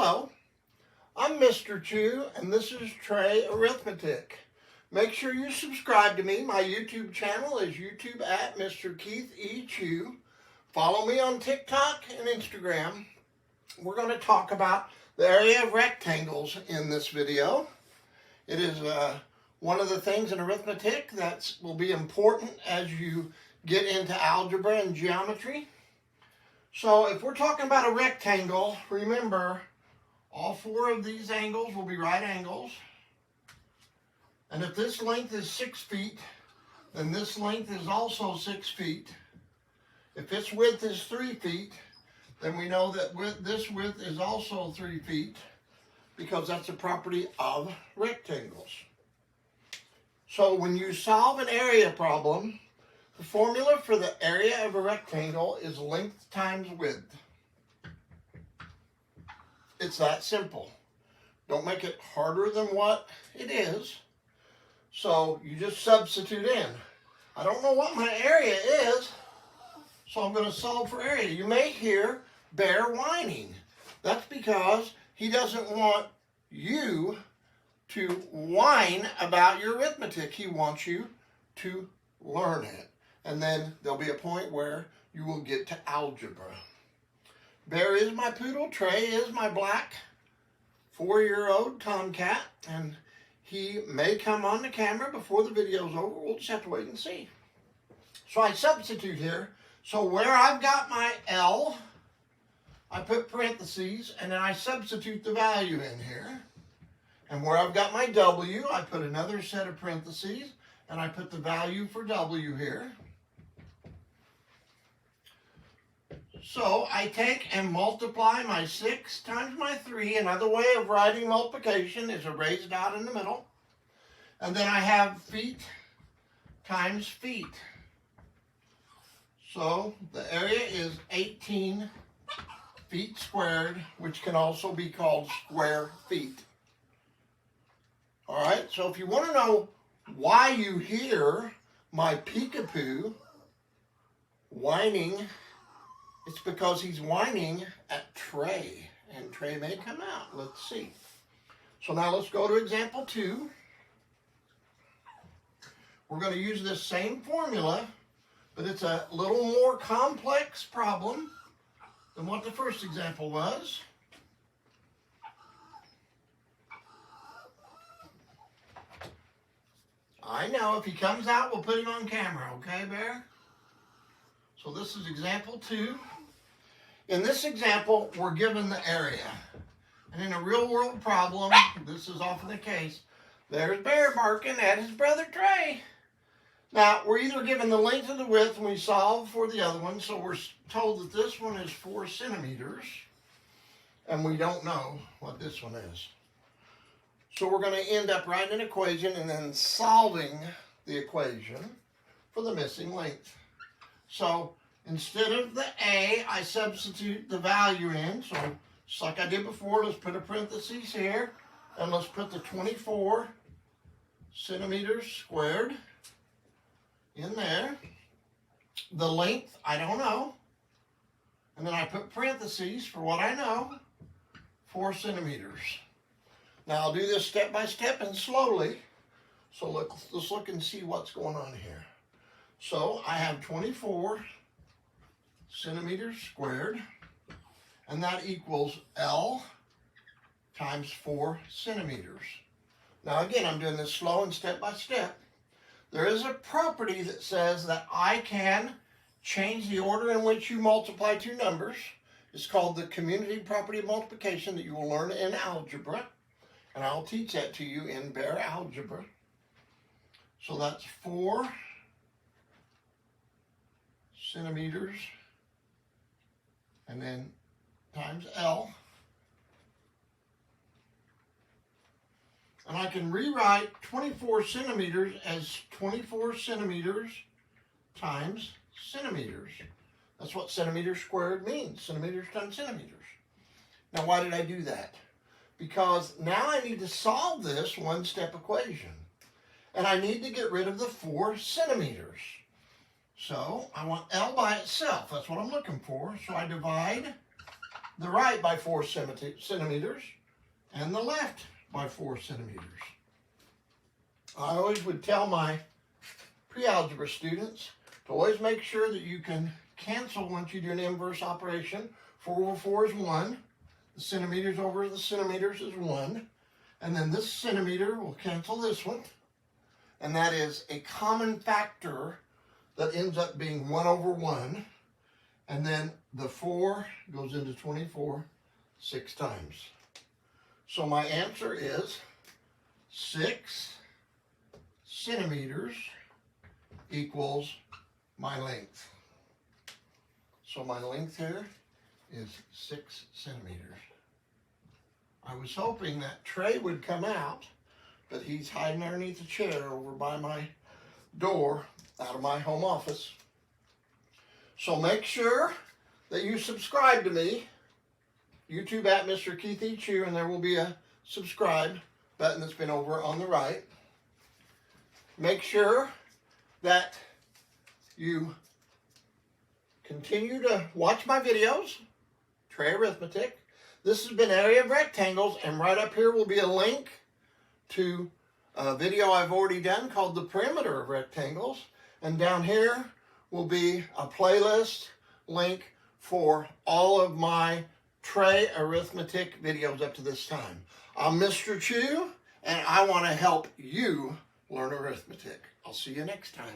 Hello, I'm Mr. Chew, and this is Trey Arithmetic. Make sure you subscribe to me. My YouTube channel is YouTube at Mr. Keith E. Chew. Follow me on TikTok and Instagram. We're going to talk about the area of rectangles in this video. It is one of the things in arithmetic that will be important as you get into algebra and geometry. So if we're talking about a rectangle, remember all four of these angles will be right angles. And if this length is 6 feet, then this length is also 6 feet. If its width is 3 feet, then we know that this width is also 3 feet because that's a property of rectangles. So when you solve an area problem, the formula for the area of a rectangle is length times width. It's that simple. Don't make it harder than what it is. So you just substitute in. I don't know what my area is, so I'm going to solve for area. You may hear Bear whining. That's because he doesn't want you to whine about your arithmetic. He wants you to learn it. And then there'll be a point where you will get to algebra. Bear is my poodle. Trey is my black 4-year-old tomcat. And he may come on the camera before the video's over. We'll just have to wait and see. So I substitute here. So where I've got my L, I put parentheses, and then I substitute the value in here. And where I've got my W, I put another set of parentheses, and I put the value for W here. So I take and multiply my 6 times my 3. Another way of writing multiplication is a raised dot in the middle. And then I have feet times feet. So the area is 18 feet squared, which can also be called square feet. All right, so if you want to know why you hear my peekapoo whining, it's because he's whining at Trey, and Trey may come out. Let's see. So now let's go to example 2. We're going to use this same formula, but it's a little more complex problem than what the first example was. I know, if he comes out, we'll put him on camera, okay, Bear? So this is example 2. In this example, we're given the area. And in a real world problem, this is often the case, there's Bear barking at his brother Trey. Now, we're either given the length or the width, and we solve for the other one, so we're told that this one is 4 centimeters, and we don't know what this one is. So we're going to end up writing an equation and then solving the equation for the missing length. So instead of the A, I substitute the value in. So just like I did before, let's put a parentheses here, and let's put the 24 centimeters squared in there. The length, I don't know. And then I put parentheses for what I know, 4 centimeters. Now I'll do this step by step and slowly. So let's look and see what's going on here. So I have 24 centimeters squared, and that equals L times 4 centimeters. Now again, I'm doing this slow and step by step. There is a property that says that I can change the order in which you multiply two numbers. It's called the community property of multiplication that you will learn in algebra. And I'll teach that to you in Bear algebra. So that's 4 centimeters, and then times L. And I can rewrite 24 centimeters as 24 centimeters times centimeters. That's what centimeters squared means, centimeters times centimeters. Now why did I do that? Because now I need to solve this one-step equation. And I need to get rid of the 4 centimeters. So I want L by itself. That's what I'm looking for. So I divide the right by 4 centimeters and the left by 4 centimeters. I always would tell my pre-algebra students to always make sure that you can cancel once you do an inverse operation. 4 over 4 is 1. The centimeters over the centimeters is 1. And then this centimeter will cancel this one. And that is a common factor that ends up being 1 over 1. And then the 4 goes into 24 6 times. So my answer is 6 centimeters equals my length. So my length here is 6 centimeters. I was hoping that Trey would come out, but he's hiding underneath a chair over by my door out of my home office. So make sure that you subscribe to me, YouTube at Mr. Keith E. Chew, and there will be a subscribe button that's been over on the right. Make sure that you continue to watch my videos, Trey Arithmetic. This has been Area of Rectangles, and right up here will be a link to a video I've already done called The Perimeter of Rectangles. And down here will be a playlist link for all of my Trey Arithmetic videos up to this time. I'm Mr. Chew, and I want to help you learn arithmetic. I'll see you next time.